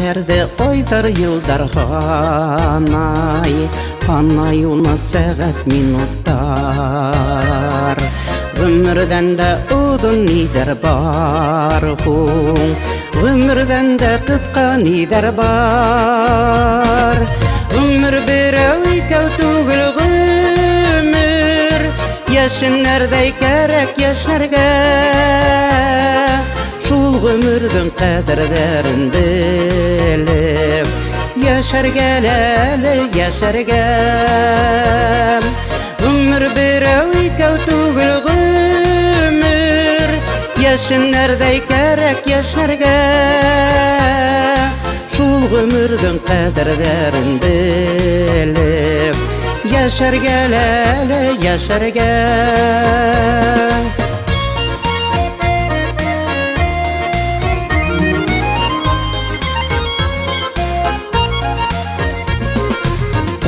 Nerede oytar yıldar hanay, hanay ona saat minutlar. Ömürden de udun nider bar hun, ömürden de tıtka nider bar. Ömür bir öykev tugul ömür, yaşın nerede gerek yaşlarga. Şul ömürdün kaderlerin bilip, yaşar geleli yaşar gel. Ömür bir öykev tugul ömür, yaşın nerede gerek yaşlarga. Şul ömürdün kaderlerin bilip, yaşar geleli yaşar gel.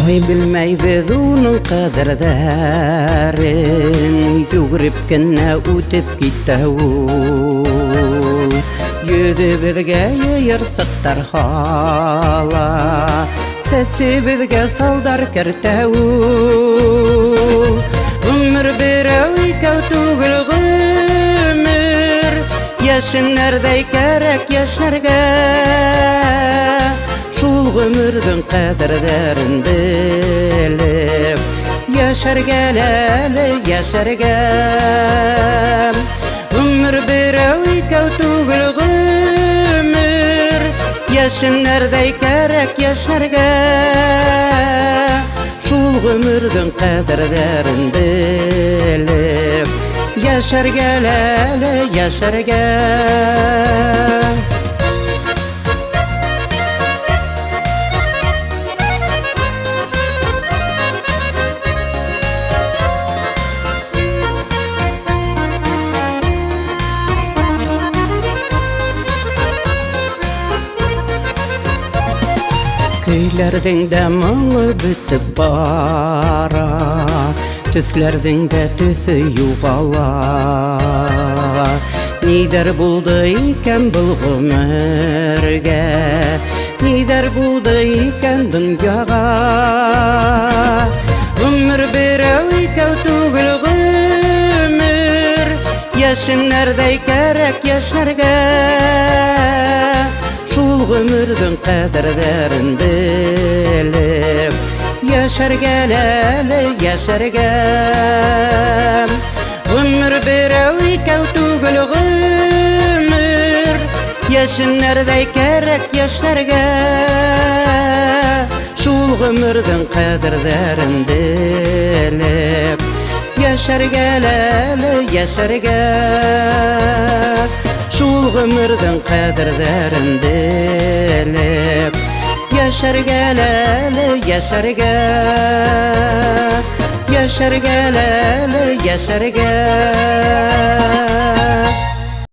Oy bilmey biz onun kaderlerin, yugurip kenne utip gittavul. Yüzü bizge yayırsıktar hala, sesi bizge saldar kertavul. Ömür bir öykev tugul ömür, yaşın nerede gerek yaşlarga. Şul ömürdün kaderlerin bilip, yaşar geleli yaşar gel. Ömür bir öykev tugul ömür, yaşın nerede gerek yaşlarga. Şul ömürdün kaderlerin bilip, yaşar geleli yaşar gel. Köylerdin de malı bitip bara, tüslerdin de tüsü yuvala. Nider buldu iken bul ömürge, nider buldu iken dünyaga. Ömür bir öykev tugul ömür, yaşın nerede gerek yaşlarga. Şul ömürdün kaderlerin bilip, yaşar geleli yaşar gel. Ömür bir öykev tugul ömür, yaşın nerede gerek yaşlarga. Şul ömürdün kaderlerin bilip, yaşar geleli yaşar gel. Şul ömürdün kaderlerin bilip, yaşar geleli yaşar gel. Yaşar geleli yaşar gel.